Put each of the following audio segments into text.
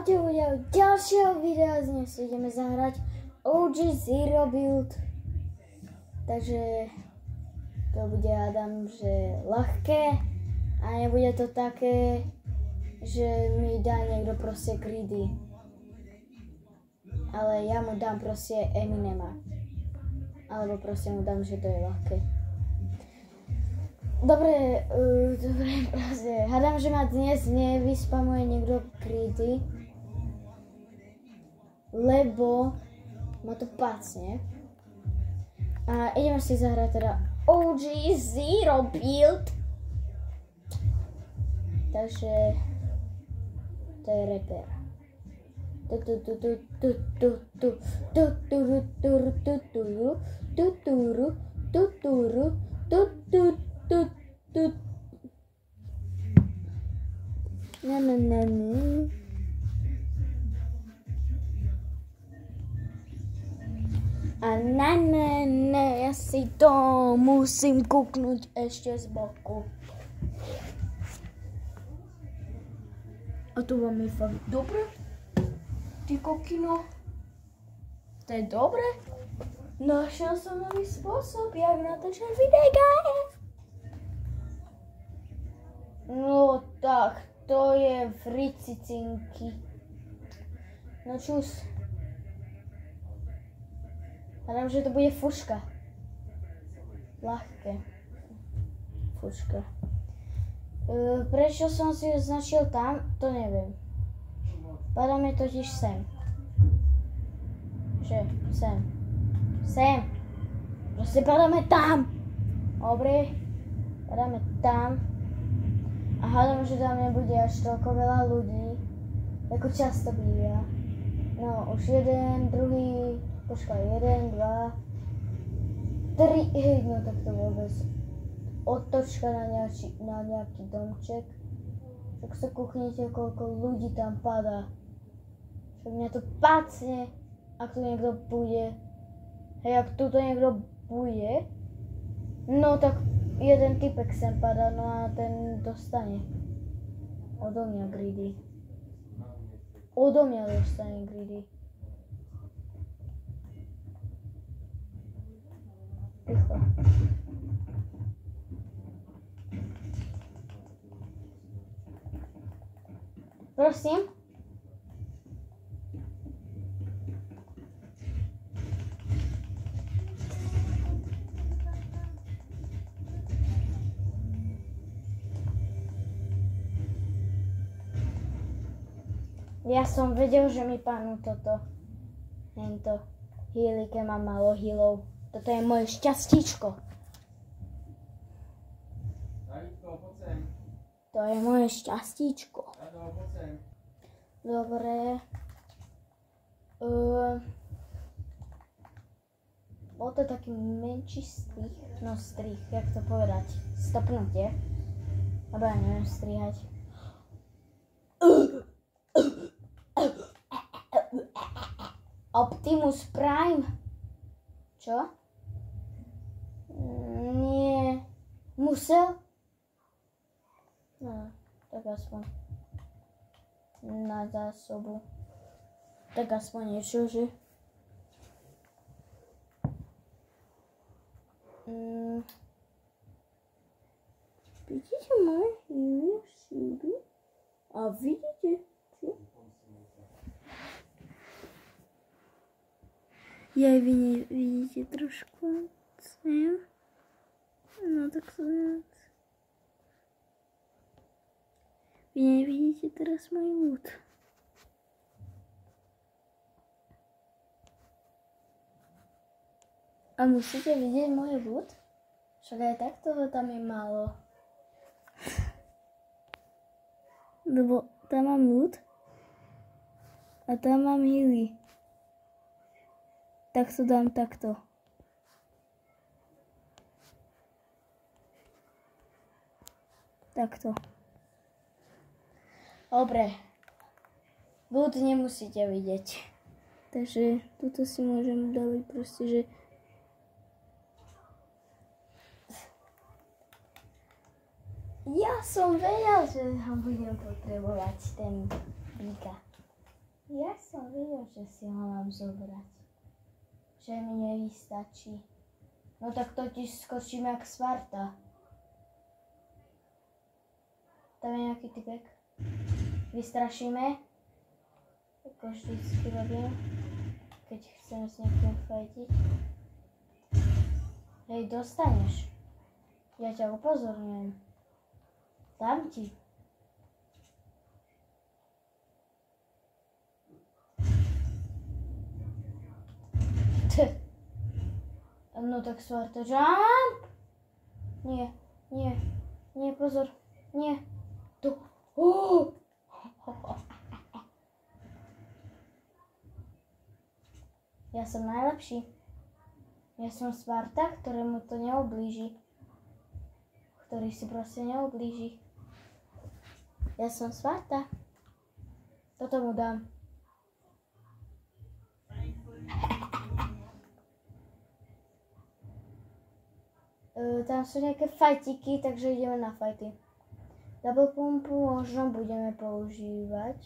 Čaute ľudia, ďalšieho videa dnes ideme zahrať OG Zero Build. Takže to bude, hádam, že ľahké a nebude to také, že mi dá niekto proste greedy. Ale ja mu dám proste Eminema. Alebo proste mu dám, že to je ľahké. Dobre, proste, hádam, že ma dnes nevyspamuje niekto greedy, lebo ma to pácne. A ideme si zahrať teda OG Zero Build. Takže to je rapper. Ja si to musím kúknuť ešte z boku. A to vám je fakt dobre? Ty kokino. To je dobre? Našiel som nový spôsob, jak natáčať videjka. No tak, to je fricicinky. No čus. Hádam, že to bude fuška. Ľahké. Fuška. Prečo som si označil tam, to neviem. Padáme totiž sem. Že? Sem. Sem. Proste padáme tam. Dobre. Padáme tam. A hádam, že tam nebude až toľko veľa ľudí, ako často býva. No, už jeden, druhý, počkaj, 1, 2, 3, hej, no tak to vôbec. Otočka na nejaký domček. Však sa kúknite, koľko ľudí tam padá. Však mňa to pácne, ak tu niekto bude. Hej, ak tu niekto bude, no tak jeden typek sem padá, no a ten dostane. Odo mňa greedy. Odo mňa dostane greedy. Ticho. Prosím. Ja som vedel, že mi padnú toto. Hento. Healike mám malo healov. Toto je moje šťastíčko. To je moje šťastíčko. Dobre. Bol to taký menší strih. No strih, jak to povedať? Stopnutie. Lebo ja neviem strihať. Optimus Prime. Čo? Nie. Musel? No, tak aspoň na zásobu. Tak aspoň niečo, že? Vidíte moje hýlie všude? A vidíte? Čo? Ja vy nevidíte trošku sem. No tak to viac. Vy nevidíte teraz môj ľud. A musíte vidieť môj ľud? Však aj tak toho tam je málo. Lebo tam mám ľud a tam mám healy. Tak to dám takto. Takto. Dobre. Ľud nemusíte vidieť. Takže tuto si môžem dať proste, že ja som vedel, že ho budem potrebovať ten píka. Ja som videl, že si ho mám zobrať. Že mi nevystačí. No tak totiž skočíme jak Sparta. Tam je nejaký typek. Vystrašíme. Ako vždycky robím. Keď chcem s niekým fajtiť. Hej, dostaneš. Ja ťa upozorňujem. Dám ti. No tak Sparta, jump! Nie, nie, nie, pozor, nie. Tu. Ja som najlepší. Ja som Sparta, ktorému to neublíži. Ktorý si proste neublíži. Ja som Sparta. Toto mu dám. Tam sú nejaké fajtiky, takže ideme na fajty. Double pumpu možno budeme používať.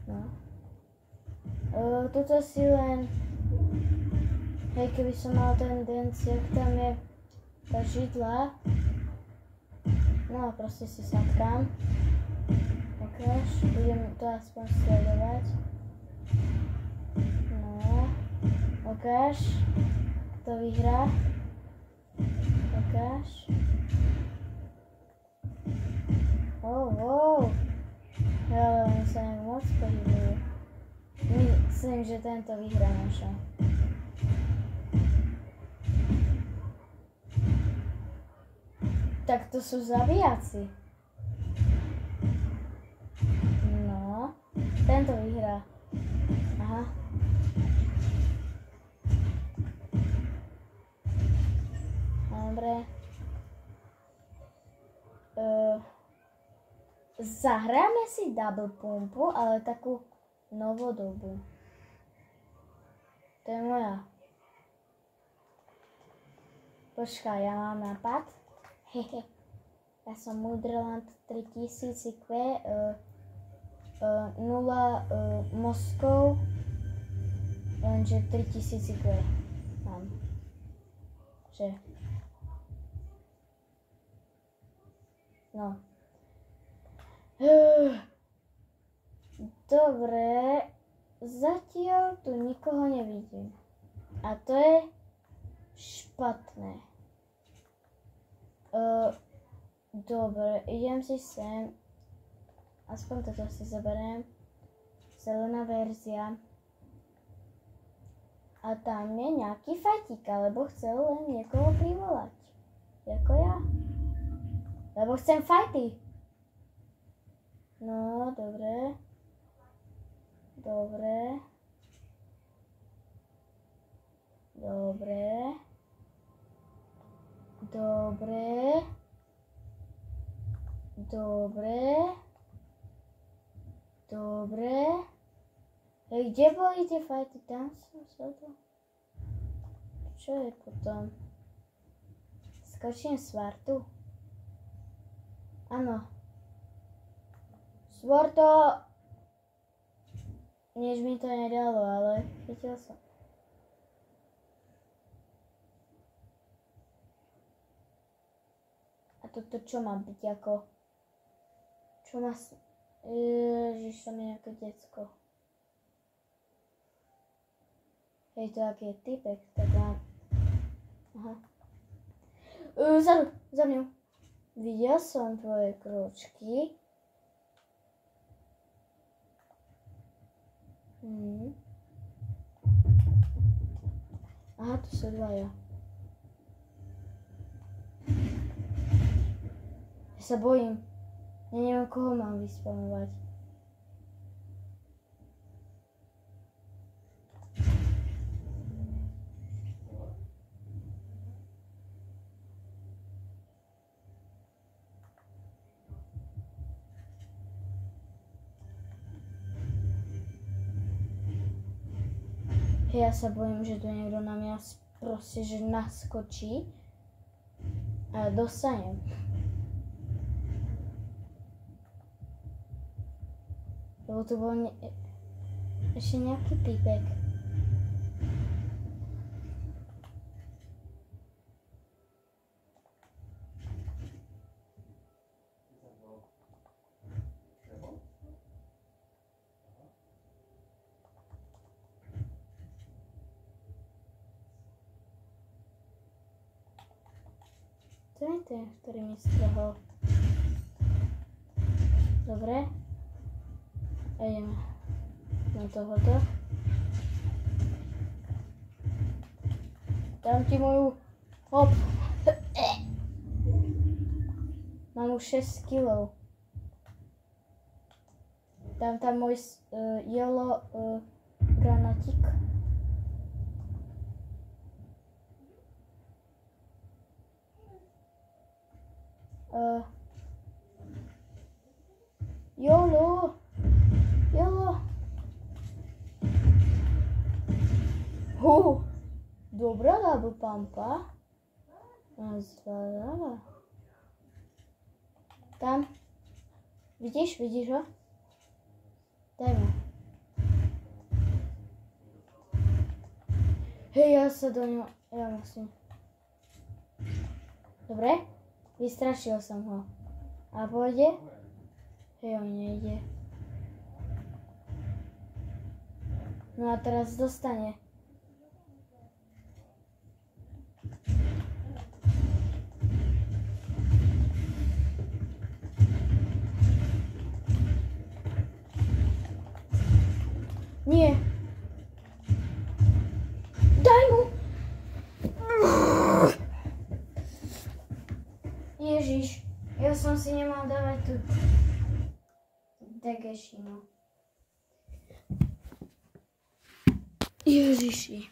No. Tuto si len... Hej, keby som mal ten denciak, tam je tá židla. No, proste si sadkám. Ukáž, budem to aspoň sledovať. No, ukáž. Kto vyhrá? Ukáž. Wow. Ale oni sa nejak moc pohybujú. Myslím, že tento vyhrá naša. Tak to sú zabijaci. No, tento vyhrá. Aha. Dobre. Zahráme si double pumpu, ale takú novodobú. To je moja. Počkaj, ja mám nápad. Hehe. Ja som Mudrland 3000 IQ, 0 mozkov, lenže 3000 IQ mám. Že? No. Dobre, zatiaľ tu nikoho nevidím. A to je špatné. Dobre, idem si sem. Aspoň toto si zoberiem. Zelená verzia. A tam je nejaký fajtík, lebo chcel len niekoho privolať. Jako ja. Lebo chcem fajty. No, dobre. Dobre. Dobre. Dobre. Dobre. Dobre. Hej, kde boli tie fajty? Tam som sa to... Čo je potom? Skočím Spartu. Áno. Sparta! Nič mi to nedalo, ale chytil som. A toto čo má byť ako? Čo má... Ježiš, tam je nejaké decko. Hej, to aký je typek, tak mám... Aha. Za mňou. Videl som tvoje kročky. Aha, tu sú dvaja. Ja sa bojím. Ja neviem, koho mám vyspamovať. Ja sa bojím, že tu niekto na mňa proste, že naskočí a dostanem. Lebo tu bol ešte nejaký typek. To je ten, ktorý mi strhol. Dobre. A ideme na tohoto. Dám ti moju... Hop. Mám už 6 kilov. Dám tam môj yellow granatík. YOLO! Dobrá double pumpa. Nazvala. Tam. Vidíš ho? Daj mu. Hej, ja sa do ňo... Ja musím. Dobre? Vystrašil som ho. A pôjde? Hej, on nejde. No a teraz dostane. Nie. Daj mu. Ježiš, ja som si nemal dávať tu degešinu. Ježiši.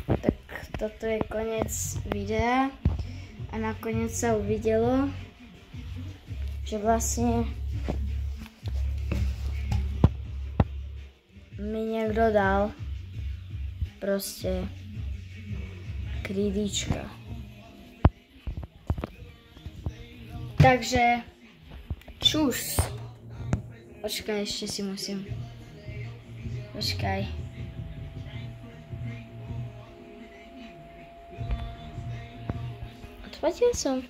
Tak toto je koniec videa a nakoniec sa uvidelo, že vlastne mi niekto dal proste krídička. Takže čus. Počkaj, ešte si musím. Počkaj. Odplatil som.